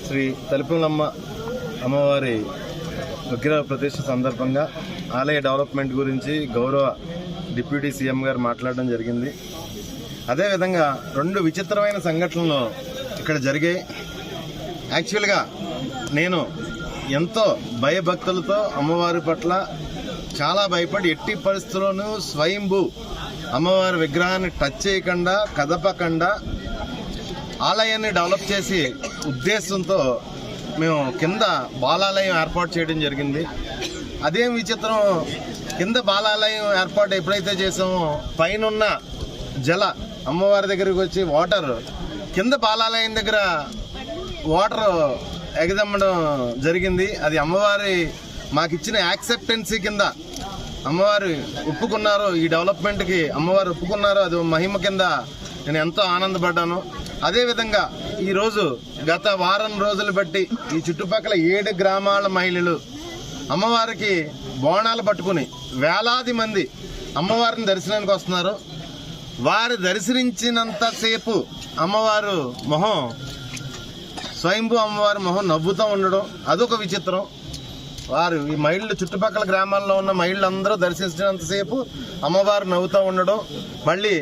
శ్రీ తలుపులమ్మ అమ్మవారి విగ్రహ ప్రతిష్ఠ సందర్భంగా ఆలయ డెవలప్మెంట్ గురించి గౌరవ డిప్యూటీ సీఎం గారు మాట్లాడడం జరిగింది. అదేవిధంగా రెండు విచిత్రమైన సంఘటనలు ఇక్కడ జరిగాయి. యాక్చువల్గా నేను ఎంతో భయభక్తులతో అమ్మవారి పట్ల చాలా భయపడి ఎట్టి పరిస్థితుల్లోనూ స్వయంభూ అమ్మవారి విగ్రహాన్ని టచ్ చేయకుండా కదపకుండా ఆలయాన్ని డెవలప్ చేసి ఉద్దేశంతో మేము కింద బాలాలయం ఏర్పాటు చేయడం జరిగింది. అదేం విచిత్రం, కింద బాలాలయం ఏర్పాటు ఎప్పుడైతే చేసామో పైన జల అమ్మవారి దగ్గరికి వచ్చి వాటర్ కింద బాలాలయం దగ్గర వాటర్ ఎగదమ్మడం జరిగింది. అది అమ్మవారి మాకిచ్చిన యాక్సెప్టెన్సీ కింద అమ్మవారు ఒప్పుకున్నారు, ఈ డెవలప్మెంట్కి అమ్మవారు ఒప్పుకున్నారు. అది మహిమ కింద నేను ఎంతో ఆనందపడ్డాను. అదేవిధంగా ఈరోజు గత వారం రోజులు బట్టి ఈ చుట్టుపక్కల 7 గ్రామాల మహిళలు అమ్మవారికి బోనాలు పట్టుకుని వేలాది మంది అమ్మవారిని దర్శనానికి వస్తున్నారు. వారు దర్శించినంతసేపు అమ్మవారు మొహం స్వయంభూ అమ్మవారి మొహం నవ్వుతూ ఉండడం అదొక విచిత్రం. వారు ఈ మహిళలు చుట్టుపక్కల గ్రామాల్లో ఉన్న మహిళలందరూ దర్శించినంతసేపు అమ్మవారు నవ్వుతూ ఉండడం, మళ్ళీ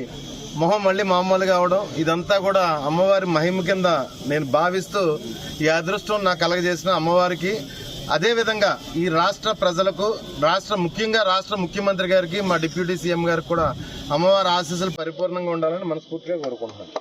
మొహం మళ్ళీ మామూలుగా అవడం, ఇదంతా కూడా అమ్మవారి మహిమ కింద నేను భావిస్తూ ఈ అదృష్టం నాకు కలగజేసిన అమ్మవారికి, అదేవిధంగా ఈ రాష్ట్ర ప్రజలకు, ముఖ్యంగా రాష్ట్ర ముఖ్యమంత్రి గారికి, మా డిప్యూటీ సీఎం గారికి కూడా అమ్మవారి ఆశీస్సులు పరిపూర్ణంగా ఉండాలని మనస్ఫూర్తిగా కోరుకుంటున్నాను.